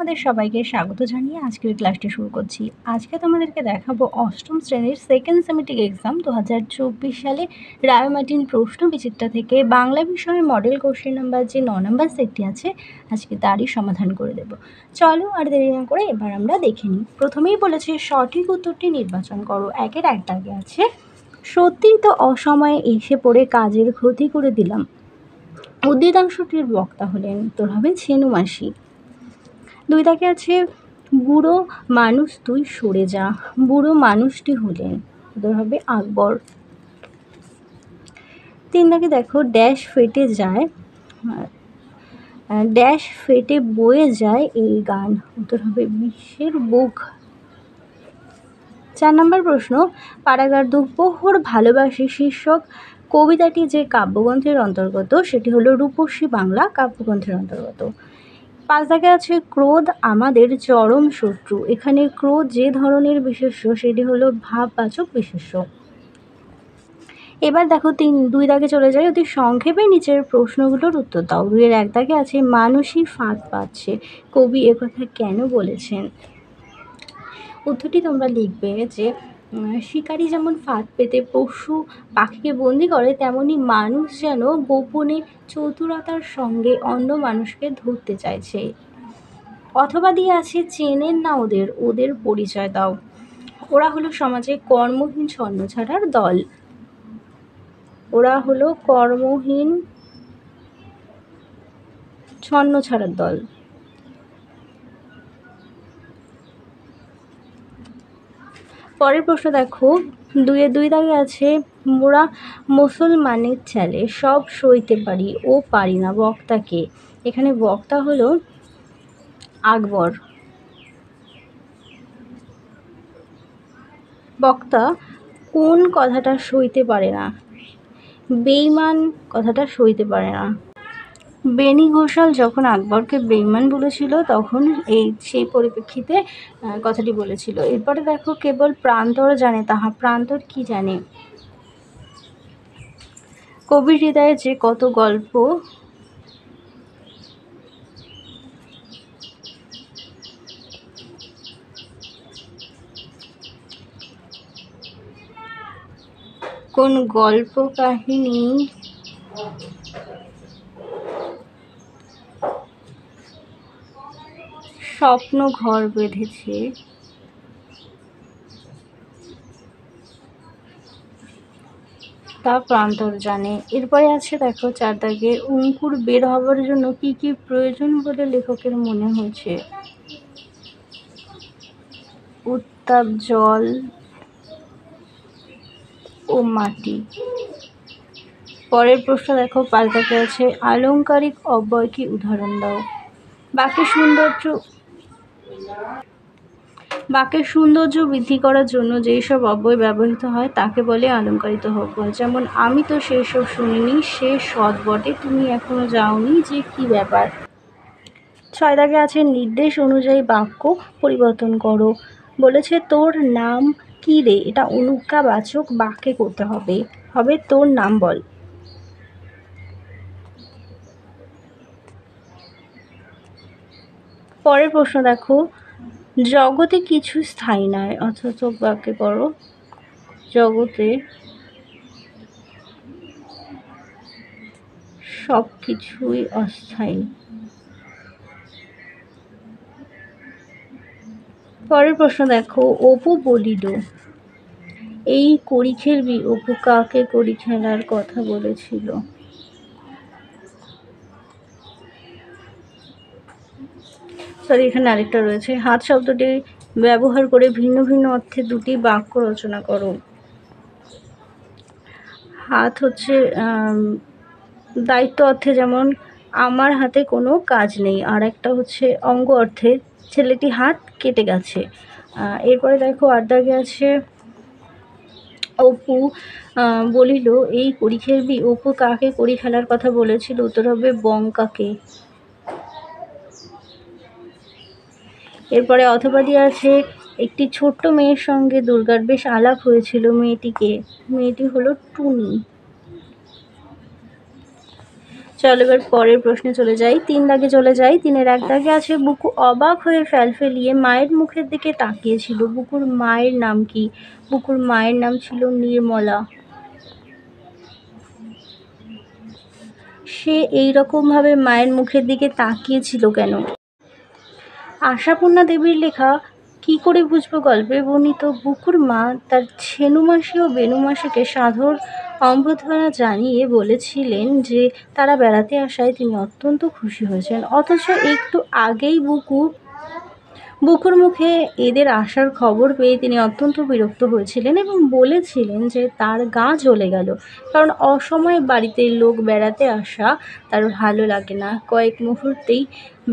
তোমাদের সবাইকে স্বাগত জানিয়ে আজকের ক্লাসটি শুরু করছি। আজকে তোমাদেরকে দেখাবো অষ্টম শ্রেণীর সেকেন্ড সেমিস্টার এক্সাম 2024 সালে রায়মার্টিন প্রশ্ন বিচিত্রা থেকে বাংলা বিষয়ের মডেল কোশ্চেন নাম্বার যে 9 নম্বর সেটটি আছে, আজকে তারই সমাধান করে দেব। চলো আর দেরি না করে এবার আমরা দেখে নিই। প্রথমেই বলেছে সঠিক উত্তরটি নির্বাচন করো। একের এক দাগে আছে সত্যিই তো অসময়ে এসে পড়ে কাজের ক্ষতি করে দিলাম। উদ্ভিদাংশটির বক্তা হলেন, উত্তর হবে ছেনু মাসি। 2 দাগে আছে বুড়ো মানুষ তুই সরে যা। বুড়ো মানুষটি হলেন, উত্তর হবে আকবর। 3 দাগে দেখো ড্যাশ ফেটে যায়, ড্যাশ ফেটে বয়ে যায় এই গান, উত্তর হবে বিশ্বের বুক। 4 নম্বর প্রশ্ন, পাড়াগার দুপোহর ভালোবাসি শীর্ষক কবিতাটি যে কাব্যগ্রন্থের অন্তর্গত সেটি হলো রূপসী বাংলা কাব্যগ্রন্থের অন্তর্গত। 5 দাগে আছে ক্রোধ আমাদের চরম শত্রু। এখানে ক্রোধ যে ধরনের বিশেষ্য সেটি হলো ভাববাচক বিশেষ্য। এবার দেখো 2 দাগে চলে যায়, অতি সংক্ষেপে নিচের প্রশ্নগুলোর উত্তর দাও। 2-এর 1 দাগে আছে মানুষই ফাঁদ পাচ্ছে, কবি একথা কেন বলেছেন? উত্তরটি তোমরা লিখবে যে শিকারী যেমন ফাঁদ পেতে পশু পাখিকে বন্দি করে, তেমনি মানুষ যেন গোপনে চতুরতার সঙ্গে অন্য মানুষকে ধরতে চাইছে। অথবা দিয়ে আছে চেনেন না ওদের, ওদের পরিচয় দাও। ওরা হলো সমাজে কর্মহীন ছন্নছাড়ার দল। ওরা হলো কর্মহীন ছন্নছাড়ার দল। পরের প্রশ্ন দেখো, 2-এর 2 দাগে আছে মোরা মুসলমানের ছেলে সব সইতে পারি ও পারি না, বক্তাকে। এখানে বক্তা হলো আকবর। বক্তা কোন কথাটা সইতে পারে না? বেঈমান কথাটা সইতে পারে না। বেনি ঘোষাল যখন আকবরকে বেঈমান বলেছিল তখন সেই পরিপ্রেক্ষিতে কথাটি বলেছিল। এরপরে দেখো কেবল প্রান্তর জানে তাহা, প্রান্তর কি জানে? কবির হৃদয়ে যে কত গল্প, কোন গল্প কাহিনী স্বপ্ন ঘর বেঁধেছে, তা প্রান্তর জানে। এরপরে আছে দেখো 4 দাগে অঙ্কুর বের হবার জন্য কি কি প্রয়োজন বলে লেখকের মনে হয়েছে? উত্তাপ জল ও মাটি। পরের প্রশ্ন দেখো 5 দাগে আছে আলংকারিক অব্যয় কি উদাহরণ দাও। বাক্যের সৌন্দর্য বৃদ্ধি করার জন্য যেই সব অব্যয় ব্যবহৃত হয় তাকে বলে অলংকারিত অব্যয়। যেমন আমি তো সেই সব শুনিনি, সে সৎ বটে, তুমি এখনো যাওনি, যে কি ব্যাপার। 6 দাগে আছে নির্দেশ অনুযায়ী বাক্য পরিবর্তন করো। বলেছে তোর নাম কি রে, এটা অনুজ্ঞাবাচক বাক্যে করতে হবে, হবে তোর নাম বল। পরের প্রশ্ন দেখো, জগতে কিছু স্থায়ী নয়, অথচ বাক্যে করো জগতে সব কিছুই অস্থায়ী। পরের প্রশ্ন দেখো, অপু বলিল এই কড়ি খেলবি। অপু কাকে কড়ি খেলার কথা বলেছিল? সরি, এখানে আরেকটা রয়েছে। হাত শব্দটি ব্যবহার করে ভিন্ন ভিন্ন অর্থে দুটি বাক্য রচনা করো। হাত হচ্ছে দায়িত্ব অর্থে, যেমন আমার হাতে কোনো কাজ নেই, আর একটা হচ্ছে অঙ্গ অর্থে, ছেলেটি হাত কেটে গেছে। এরপরে দেখো 8 দাগে আছে অপু বলিল এই কড়ি খেলবি। অপু কাকে কড়ি খেলার কথা বলেছিল? উত্তর হবে বঙ্কাকে। এরপরে অথবা দিয়ে আছে একটি ছোট্ট মেয়ের সঙ্গে দুর্গার বেশ আলাপ হয়েছিল, মেয়েটি হলো টুনি। চলো এবার পরের প্রশ্নে চলে যাই। 3 দাগে চলে যাই। 3-এর 1 দাগে আছে বুকু অবাক হয়ে ফেলফেলিয়ে মায়ের মুখের দিকে তাকিয়েছিল। বুকুর মায়ের নাম কি? বুকুর মায়ের নাম ছিল নির্মলা। সে এইরকমভাবে মায়ের মুখের দিকে তাকিয়েছিল কেন? আশাপূর্ণা দেবীর লেখা কি করে বুঝবো গল্পে বর্ণিত বুকুর মা তার ছেনু মাসি ও বেনু মাসিকে সাদর অভ্যর্থনা জানিয়ে বলেছিলেন যে তারা বেড়াতে আসায় তিনি অত্যন্ত খুশি হয়েছেন। অথচ একটু আগেই বুকুর মুখে এদের আসার খবর পেয়ে তিনি অত্যন্ত বিরক্ত হয়েছিলেন এবং বলেছিলেন যে তার গা জ্বলে গেল, কারণ অসময়ে বাড়িতে লোক বেড়াতে আসা তার ভালো লাগে না। কয়েক মুহূর্তেই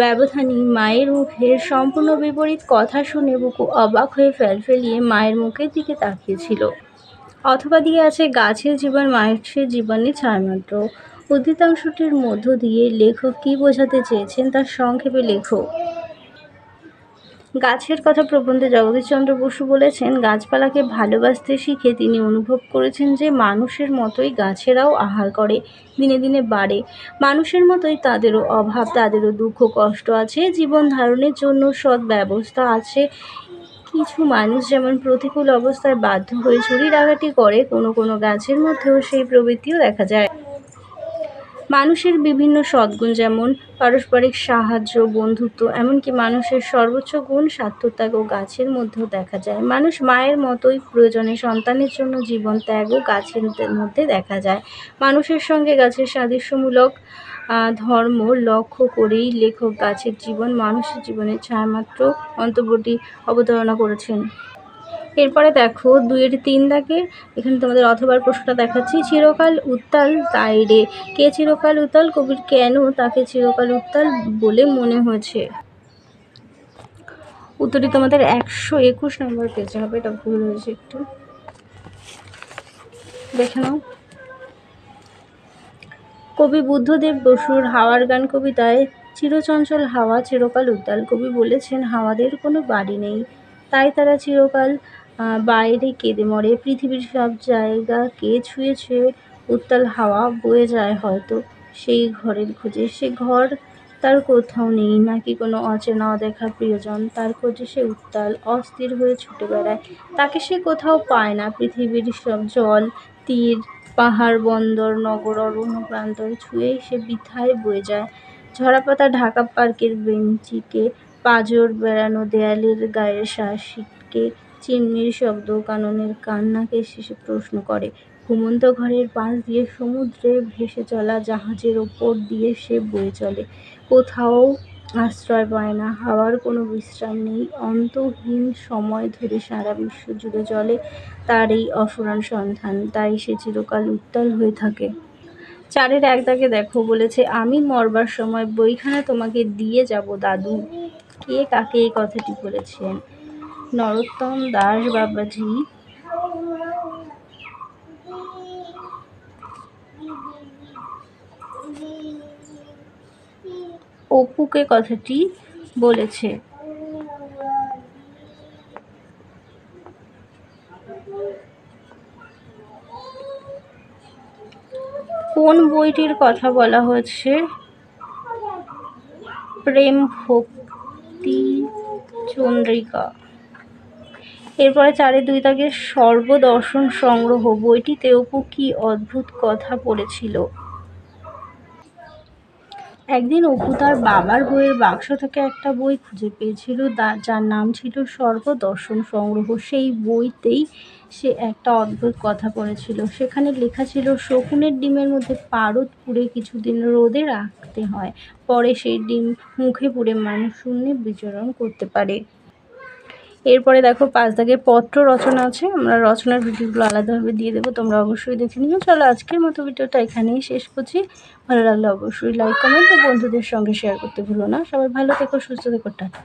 ব্যবধানে মায়ের মুখের সম্পূর্ণ বিপরীত কথা শুনে বুকু অবাক হয়ে ফেলফেলিয়ে মায়ের মুখের দিকে তাকিয়েছিল। অথবা দিয়ে আছে গাছের জীবন মানুষের জীবনে ছায়ামাত্র। উদ্ধৃতাংশটির মধ্য দিয়ে লেখক কী বোঝাতে চেয়েছেন তা সংক্ষেপে লেখো। গাছের কথা প্রবন্ধে জগদীশচন্দ্র বসু বলেছেন, গাছপালাকে ভালোবাসতে শিখে তিনি অনুভব করেছেন যে মানুষের মতোই গাছেরাও আহার করে, দিনে দিনে বাড়ে। মানুষের মতোই তাদেরও অভাব, তাদেরও দুঃখ কষ্ট আছে, জীবন ধারণের জন্য সৎ ব্যবস্থা আছে। কিছু মানুষ যেমন প্রতিকূল অবস্থায় বাধ্য হয়ে চুরি ডাকাতি করে, কোনো কোনো গাছের মধ্যেও সেই প্রবৃত্তিও দেখা যায়। মানুষের বিভিন্ন সদ্গুণ যেমন পারস্পরিক সাহায্য, বন্ধুত্ব, এমনকি মানুষের সর্বোচ্চ গুণ স্বার্থত্যাগ ও গাছের মধ্যেও দেখা যায়। মানুষ মায়ের মতোই প্রয়োজনে সন্তানের জন্য জীবন ত্যাগও গাছের মধ্যে দেখা যায়। মানুষের সঙ্গে গাছের সাদৃশ্যমূলক ধর্ম লক্ষ্য করেই লেখক গাছের জীবন মানুষের জীবনের ছায়ামাত্র মন্তব্যটি অবতারণা করেছেন। এরপরে দেখো 2-এর 3 দাগে এখানে তোমাদের অথবার প্রশ্নটা দেখাচ্ছি। চিরকাল উত্তাল তাই রে, কে চিরকাল উত্তাল? কবির কেন তাকে চিরকাল উত্তাল বলে মনে হয়েছে? উত্তরটি তোমাদের 121 নম্বর পেজে হবে, এটা ভুল হয়েছে, একটু দেখে নাও। কবি বুদ্ধদেব বসুর হাওয়ার গান কবিতায় চিরচঞ্চল হাওয়া চিরকাল উত্তাল। কবি বলেছেন হাওয়াদের কোনো বাড়ি নেই, তাই তারা চিরকাল বাইরে কেঁদে মরে। পৃথিবীর সব জায়গাকে ছুঁয়ে ছুঁয়ে উত্তাল হাওয়া বয়ে যায় হয়তো সেই ঘরের খোঁজে। সে ঘর তার কোথাও নেই, নাকি কোনো অচেনা অদেখা প্রিয়জন, তার খোঁজে সে উত্তাল অস্থির হয়ে ছুটে বেড়ায়। তাকে সে কোথাও পায় না। পৃথিবীর সব জল, তীর, পাহাড়, বন্দর, নগর, অরণ্য প্রান্তর ছুঁয়েই সে বৃথায় বয়ে যায়। ঝরাপাতা ঢাকা পার্কের বেঞ্চিকে, পাঁজর বেড়ানো দেয়ালের গায়ের শাঁসকে, চিমনির শব্দ, কাননের কান্নাকে সে প্রশ্ন করে। ঘুমন্ত ঘরের পাশ দিয়ে সমুদ্রে ভেসে চলা জাহাজের ওপর দিয়ে সে বয়ে চলে, কোথাও আশ্রয় পায় না। হাওয়ার কোনো বিশ্রাম নেই, অন্তহীন সময় ধরে সারা বিশ্ব জুড়ে চলে তার এই অফুরান সন্ধান, তাই সে চিরকাল উত্তাল হয়ে থাকে। 4-এর 1 দাগে দেখো বলেছে, আমি মরবার সময় বইখানা তোমাকে দিয়ে যাব দাদু। কে কাকে এই কথাটি বলেছেন? নরোত্তম দাস বাবাজি। অপুকে কথাটি বলেছে। কোন বইটির কথা বলা হয়েছে? প্রেম ভক্তি চন্দ্রিকা। এরপরে 4-এর 2 দাগে সর্বদর্শন সংগ্রহ বইটিতে অপু কি অদ্ভুত কথা পড়েছিল? একদিন অপু তার বাবার বইয়ের বাক্স থেকে একটা বই খুঁজে পেয়েছিল যার নাম ছিল সর্বদর্শন সংগ্রহ। সেই বইতেই সে একটা অদ্ভুত কথা পড়েছিল। সেখানে লেখা ছিল, শকুনের ডিমের মধ্যে পারদ পুড়ে কিছুদিন রোদে রাখতে হয়, পরে সেই ডিম মুখে পুড়ে মানুষ শূন্যে বিচরণ করতে পারে। এরপরে দেখো 5 দাগে পত্র রচনা আছে, আমরা রচনার ভিডিওগুলো আলাদাভাবে দিয়ে দেবো, তোমরা অবশ্যই দেখে নিও। চলো আজকের মতো ভিডিওটা এখানেই শেষ করছি। ভালো লাগলে অবশ্যই লাইক, কমেন্ট ও বন্ধুদের সঙ্গে শেয়ার করতে ভুলো না। সবাই ভালো থেকো, সুস্থ থেকো, টাটা।